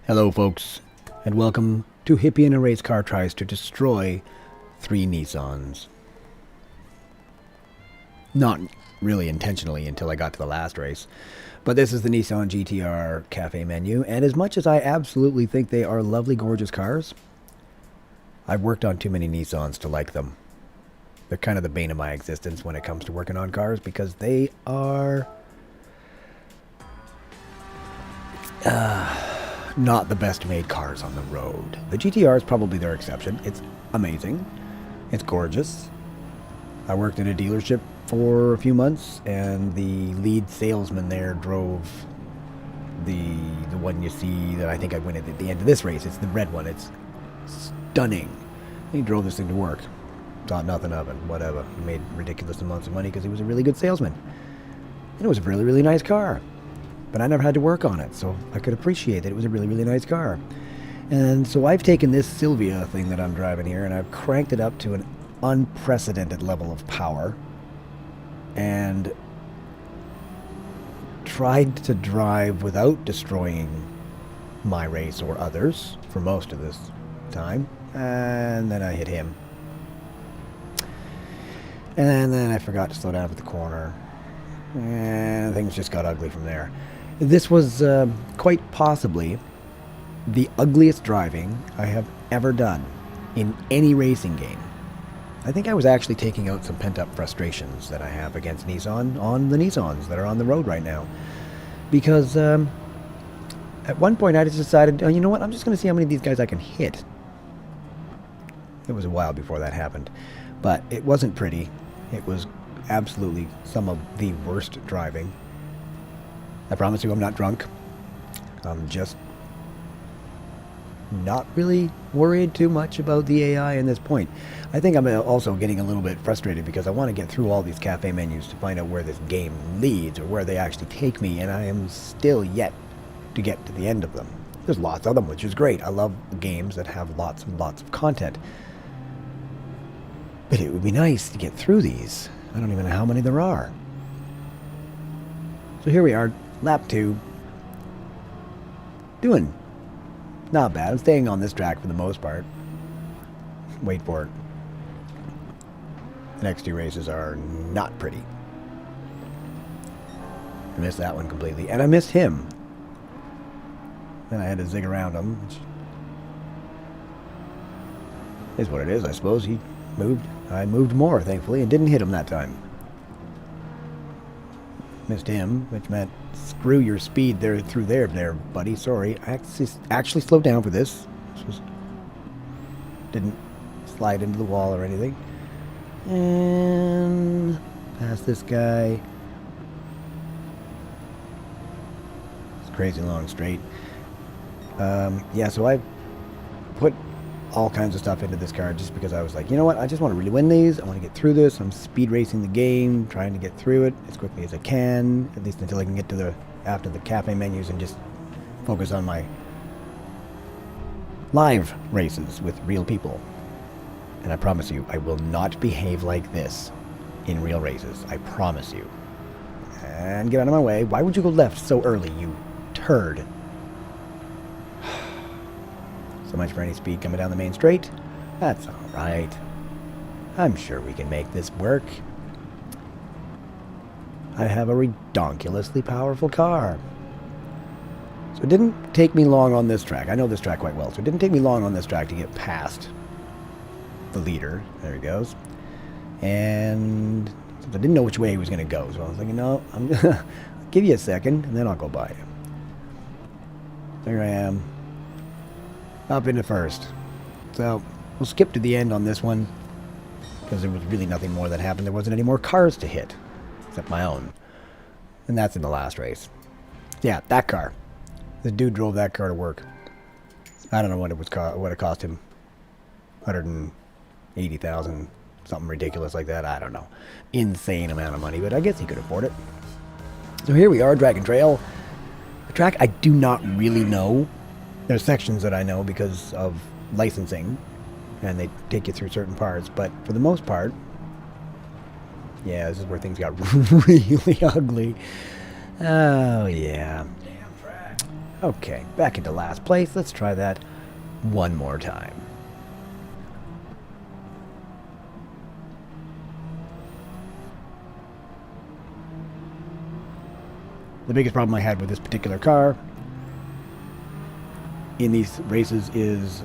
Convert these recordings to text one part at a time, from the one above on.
Hello folks, and welcome to Hippie in a Race Car Tries to Destroy 3 Nissans. Not really intentionally until I got to the last race, but this is the Nissan GTR Cafe menu, and as much as I absolutely think they are lovely, gorgeous cars, I've worked on too many Nissans to like them. They're kind of the bane of my existence when it comes to working on cars, because they are not the best made cars on the road. The GTR is probably their exception. It's amazing. It's gorgeous. I worked in a dealership for a few months, and the lead salesman there drove the one you see that I think I win at the end of this race. It's the red one. It's stunning. He drove this thing to work. Thought nothing of it. Whatever. He made ridiculous amounts of money because he was a really good salesman. And it was a really, really nice car. But I never had to work on it, so I could appreciate that it was a really, really nice car. And so I've taken this Sylvia thing that I'm driving here, and I've cranked it up to an unprecedented level of power, and tried to drive without destroying my race or others for most of this time. And then I hit him. And then I forgot to slow down at the corner. And things just got ugly from there. This was quite possibly the ugliest driving I have ever done in any racing game. I think I was actually taking out some pent-up frustrations that I have against Nissan on the Nissans that are on the road right now. Because at one point I just decided, oh, you know what, I'm just going to see how many of these guys I can hit. It was a while before that happened. But it wasn't pretty. It was absolutely some of the worst driving. I promise you I'm not drunk. I'm just not really worried too much about the AI in this point. I think I'm also getting a little bit frustrated because I want to get through all these cafe menus to find out where this game leads or where they actually take me, and I am still yet to get to the end of them. There's lots of them, which is great. I love games that have lots and lots of content. But it would be nice to get through these. I don't even know how many there are. So here we are, lap 2. Doing not bad. I'm staying on this track for the most part. Wait for it. The next 2 races are not pretty. I missed that one completely. And I missed him. Then I had to zig around him, which is what it is, I suppose. He moved. I moved more, thankfully, and didn't hit him that time. Missed him, which meant screw your speed there through there, buddy. Sorry. I actually slowed down for this. Didn't slide into the wall or anything. And past this guy. It's crazy long straight. Yeah, so I put all kinds of stuff into this car just because I was like, you know what, I just want to really win these. I want to get through this. I'm speed racing the game, trying to get through it as quickly as I can, at least until I can get to after the cafe menus and just focus on my live races with real people. And I promise you, I will not behave like this in real races. I promise you. And get out of my way. Why would you go left so early, you turd? So much for any speed coming down the main straight. That's alright. I'm sure we can make this work. I have a redonkulously powerful car. So it didn't take me long on this track. I know this track quite well. So it didn't take me long on this track to get past the leader. There he goes. And I didn't know which way he was going to go. So I was thinking, no, I'm going to give you a second and then I'll go by you. There I am. Up into first. So we'll skip to the end on this one because there was really nothing more that happened. There wasn't any more cars to hit except my own. And that's in the last race. Yeah, that car. The dude drove that car to work. I don't know what it cost him. 180,000, something ridiculous like that. I don't know. Insane amount of money, but I guess he could afford it. So here we are, Dragon Trail. A track I do not really know. There's sections that I know because of licensing, and they take you through certain parts, but for the most part, yeah, this is where things got really ugly. Oh, yeah. Okay, back into last place. Let's try that one more time. The biggest problem I had with this particular car in these races is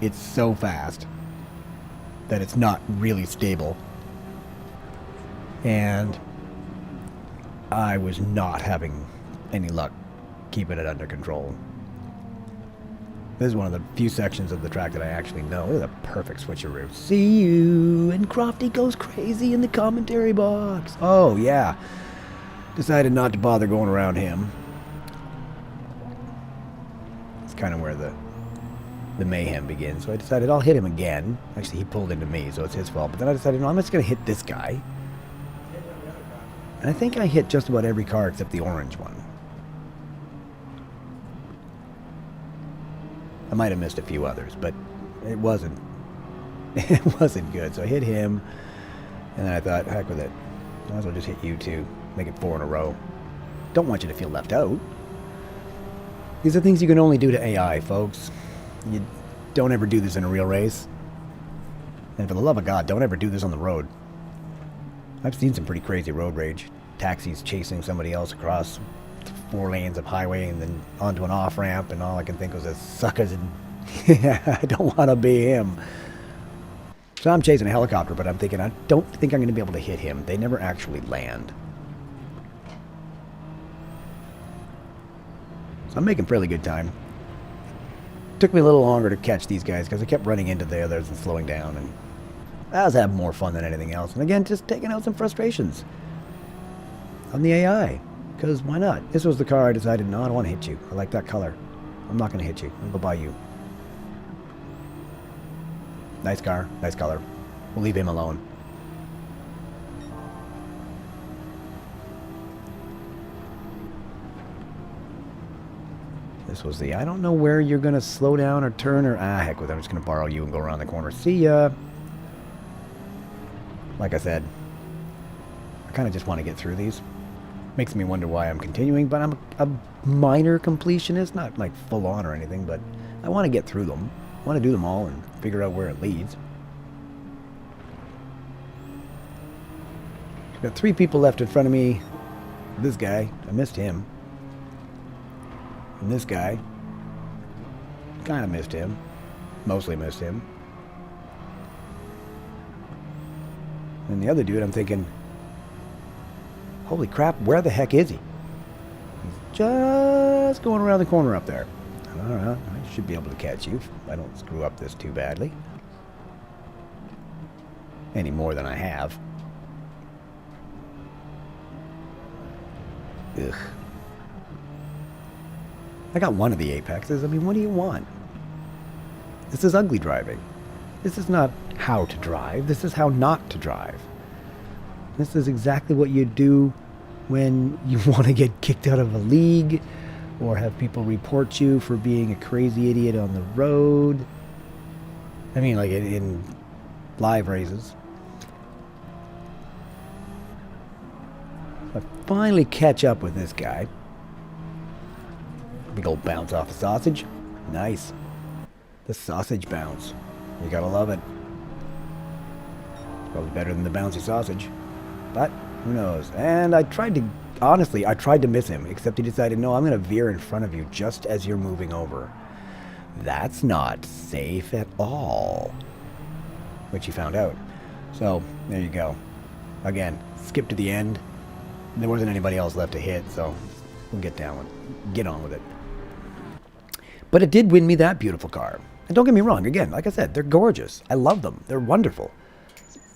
it's so fast that it's not really stable. And I was not having any luck keeping it under control. This is one of the few sections of the track that I actually know. This is a perfect switcheroo. See you! And Crofty goes crazy in the commentary box. Oh, yeah. Decided not to bother going around him. It's kind of where the mayhem begins. So I decided I'll hit him again. Actually, he pulled into me, so it's his fault. But then I decided, no, I'm just going to hit this guy. And I think I hit just about every car except the orange one. I might have missed a few others, but it wasn't good. So I hit him, and then I thought, heck with it. Might as well just hit you too. Make it 4 in a row. Don't want you to feel left out. These are things you can only do to AI, folks. You don't ever do this in a real race. And for the love of God, don't ever do this on the road. I've seen some pretty crazy road rage. Taxis chasing somebody else across 4 lanes of highway and then onto an off-ramp, and all I can think was this suckers, and yeah, I don't want to be him. So I'm chasing a helicopter, but I'm thinking, I don't think I'm going to be able to hit him. They never actually land. So I'm making fairly good time. Took me a little longer to catch these guys because I kept running into the others and slowing down, and I was having more fun than anything else. And again, just taking out some frustrations on the AI. Because why not? This was the car I decided, no, I don't want to hit you. I like that color. I'm not going to hit you. I'll go buy you. Nice car. Nice color. We'll leave him alone. This was the, I don't know where you're going to slow down or turn or, heck with it. I'm just going to borrow you and go around the corner. See ya. Like I said, I kind of just want to get through these. Makes me wonder why I'm continuing, but I'm a minor completionist, not like full on or anything, but I want to get through them. I want to do them all and figure out where it leads. Got 3 people left in front of me. This guy, I missed him. And this guy, kind of missed him. Mostly missed him. And the other dude, I'm thinking, holy crap, where the heck is he? He's just going around the corner up there. Alright, I should be able to catch you if I don't screw up this too badly. Any more than I have. Ugh. I got one of the apexes. I mean, what do you want? This is ugly driving. This is not how to drive. This is how not to drive. This is exactly what you do when you want to get kicked out of a league or have people report you for being a crazy idiot on the road. I mean, like in live races. I finally catch up with this guy. Big old bounce off the sausage. Nice. The sausage bounce. You gotta love it. Probably better than the bouncy sausage. But who knows? And I tried to, honestly, I tried to miss him, except he decided, no, I'm going to veer in front of you just as you're moving over. That's not safe at all. Which he found out. So, there you go. Again, skip to the end. There wasn't anybody else left to hit, so we'll get on with it. But it did win me that beautiful car. And don't get me wrong, again, like I said, they're gorgeous. I love them. They're wonderful.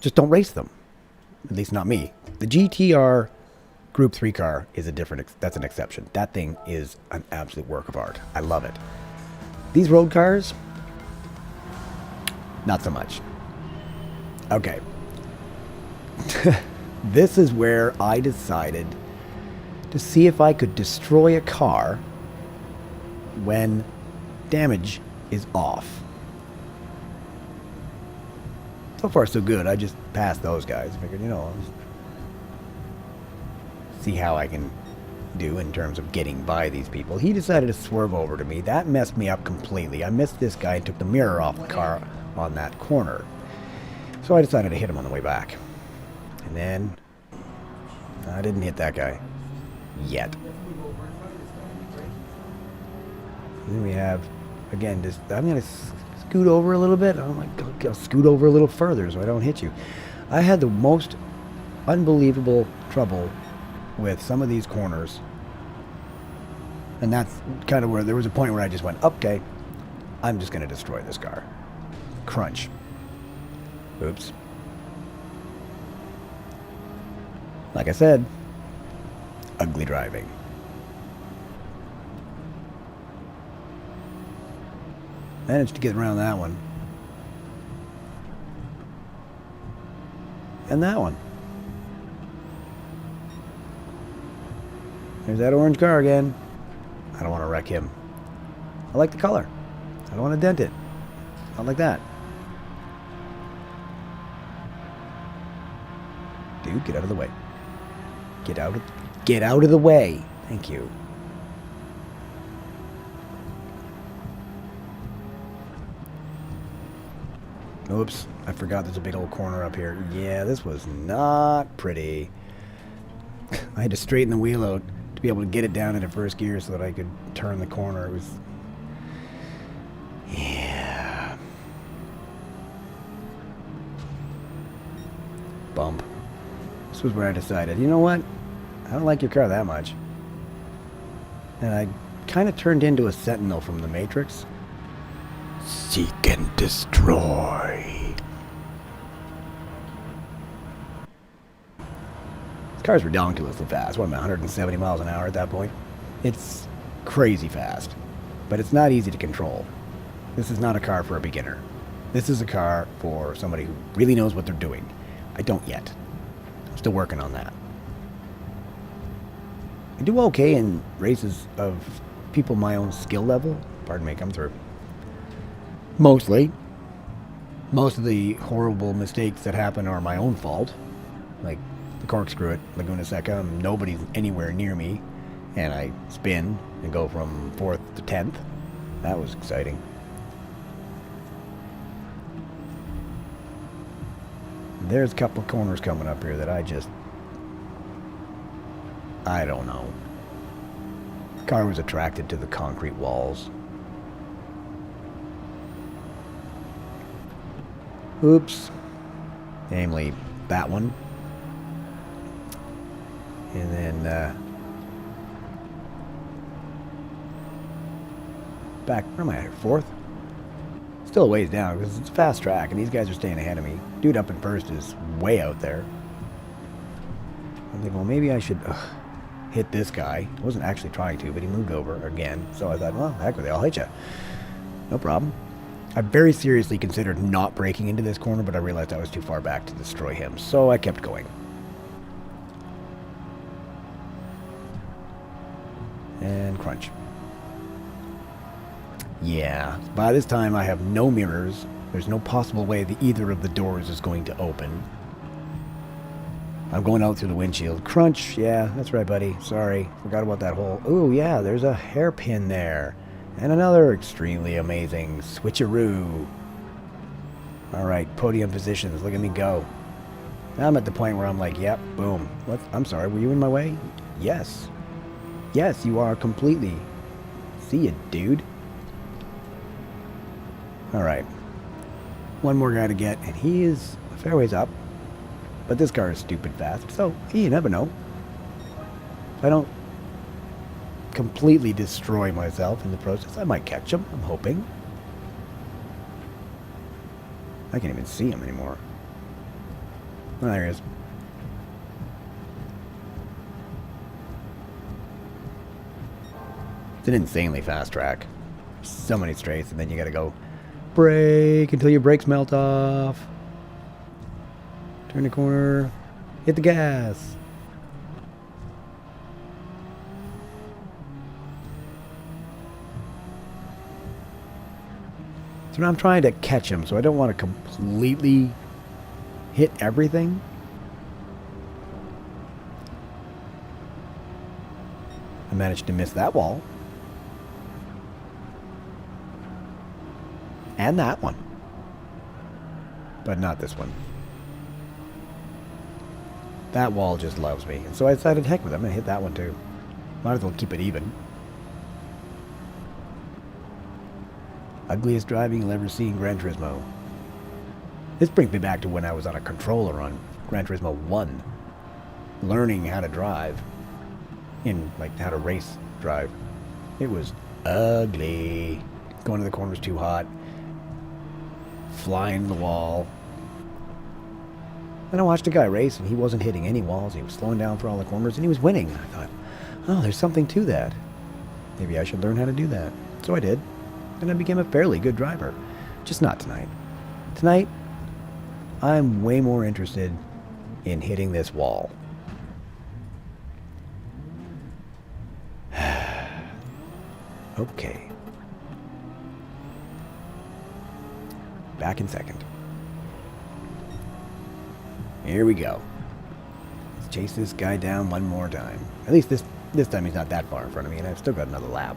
Just don't race them. At least not me. The GTR Group 3 car is a different, that's an exception. That thing is an absolute work of art. I love it. These road cars, not so much. Okay. This is where I decided to see if I could destroy a car when damage is off. So far, so good. I just passed those guys. Figured, you know, I'll just see how I can do in terms of getting by these people. He decided to swerve over to me. That messed me up completely. I missed this guy and took the mirror off the car on that corner. So I decided to hit him on the way back. And then I didn't hit that guy. Yet. And then we have, again, just, I'm going to scoot over a little bit. Oh my God, I'll scoot over a little further so I don't hit you. I had the most unbelievable trouble with some of these corners. And that's kind of where there was a point where I just went, okay, I'm just going to destroy this car. Crunch. Oops. Like I said, ugly driving. Managed to get around that one. And that one. There's that orange car again. I don't want to wreck him. I like the color. I don't want to dent it. Not like that. Dude, get out of the way. Get out of the way. Thank you. Oops, I forgot there's a big old corner up here. Yeah, this was not pretty. I had to straighten the wheel out to be able to get it down into first gear so that I could turn the corner. It was... yeah. Bump. This was where I decided, you know what? I don't like your car that much. And I kind of turned into a sentinel from the Matrix. Seek and destroy. These cars were ridiculously fast. What am I, 170 miles an hour at that point? It's crazy fast. But it's not easy to control. This is not a car for a beginner. This is a car for somebody who really knows what they're doing. I don't yet. I'm still working on that. I do okay in races of people my own skill level. Pardon me, come through. Mostly. Most of the horrible mistakes that happen are my own fault. Like the corkscrew at Laguna Seca, nobody's anywhere near me. And I spin and go from 4th to 10th. That was exciting. There's a couple of corners coming up here that I don't know. The car was attracted to the concrete walls. Oops. Namely, that one. And then, back, where am I at? 4th? Still a ways down, because it's a fast track, and these guys are staying ahead of me. Dude up in first is way out there. I'm thinking, well, maybe I should hit this guy. I wasn't actually trying to, but he moved over again. So I thought, well, heck with it, I'll hit you. No problem. I very seriously considered not breaking into this corner, but I realized I was too far back to destroy him, so I kept going. And crunch. Yeah, by this time I have no mirrors. There's no possible way that either of the doors is going to open. I'm going out through the windshield. Crunch, yeah, that's right, buddy. Sorry, forgot about that hole. Ooh, yeah, there's a hairpin there. And another extremely amazing switcheroo. Alright, podium positions. Look at me go. Now I'm at the point where I'm like, yep, boom. What? I'm sorry, were you in my way? Yes. Yes, you are completely. See ya, dude. Alright. One more guy to get, and he is a fair ways up. But this car is stupid fast, so you never know. If I don't completely destroy myself in the process, I might catch him, I'm hoping. I can't even see him anymore. Oh, there he is. It's an insanely fast track. So many straights, and then you gotta go brake until your brakes melt off. Turn the corner. Hit the gas. So now I'm trying to catch him, so I don't want to completely hit everything. managed to miss that wall. And that one. But not this one. That wall just loves me. And so I decided, heck with it, I'm going to hit that one too. Might as well keep it even. Ugliest driving you'll ever see in Gran Turismo. This brings me back to when I was on a controller on Gran Turismo 1. Learning how to drive. Like, how to race drive. It was ugly. Going to the corners too hot. Flying the wall. And I watched a guy race, and he wasn't hitting any walls. He was slowing down for all the corners, and he was winning. I thought, oh, there's something to that. Maybe I should learn how to do that. So I did. And I became a fairly good driver. Just not tonight. Tonight, I'm way more interested in hitting this wall. Okay. Back in second. Here we go. Let's chase this guy down one more time. At least this time he's not that far in front of me, and I've still got another lap.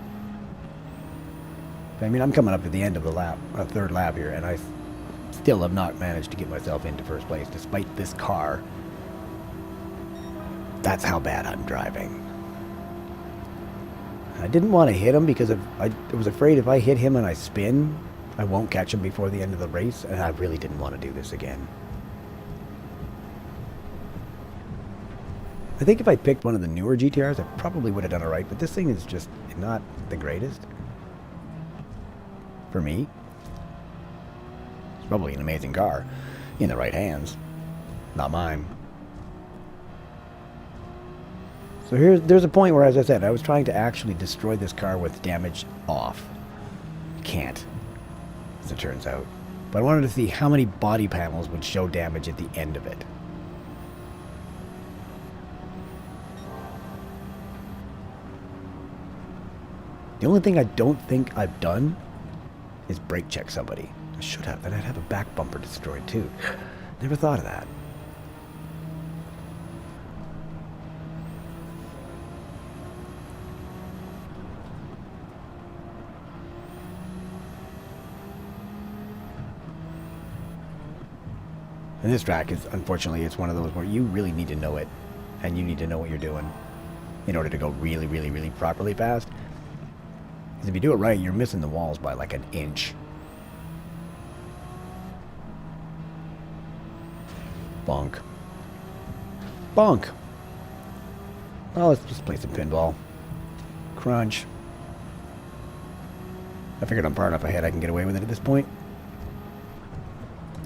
I mean, I'm coming up to the end of the lap, third lap here, and I still have not managed to get myself into first place, despite this car. That's how bad I'm driving. I didn't want to hit him because I was afraid if I hit him and I spin, I won't catch him before the end of the race, and I really didn't want to do this again. I think if I picked one of the newer GTRs, I probably would have done it right, but this thing is just not the greatest. For me. It's probably an amazing car in the right hands. Not mine. So there's a point where, as I said, I was trying to actually destroy this car with damage off. Can't, as it turns out. But I wanted to see how many body panels would show damage at the end of it. The only thing I don't think I've done is brake check somebody. I should have. Then I'd have a back bumper destroyed too. Never thought of that. And this track is, unfortunately, it's one of those where you really need to know it, and you need to know what you're doing in order to go really, really, really properly fast. Because if you do it right, you're missing the walls by like an inch. Bonk. Bonk. Well, let's just play some pinball. Crunch. I figured I'm far enough ahead I can get away with it at this point.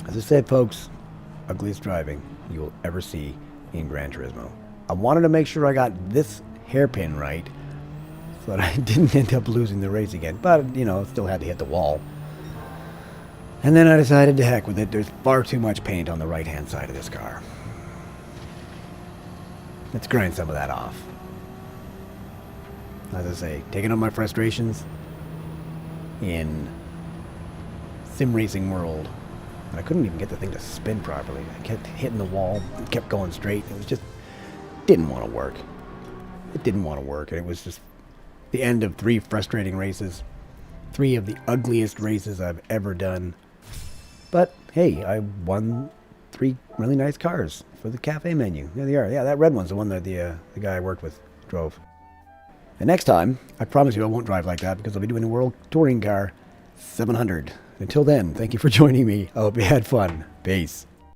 As I said, folks, ugliest driving you will ever see in Gran Turismo. I wanted to make sure I got this hairpin right so that I didn't end up losing the race again. But, you know, still had to hit the wall. And then I decided to heck with it. There's far too much paint on the right-hand side of this car. Let's grind some of that off. As I say, taking on my frustrations in sim racing world. And I couldn't even get the thing to spin properly. I kept hitting the wall. It kept going straight. It was just... didn't want to work. It didn't want to work. And it was just the end of 3 frustrating races. 3 of the ugliest races I've ever done. But, hey, I won 3 really nice cars for the cafe menu. There they are. Yeah, that red one's the one that the guy I worked with drove. And next time, I promise you I won't drive like that because I'll be doing a World Touring Car 700. Until then, thank you for joining me. I hope you had fun. Peace.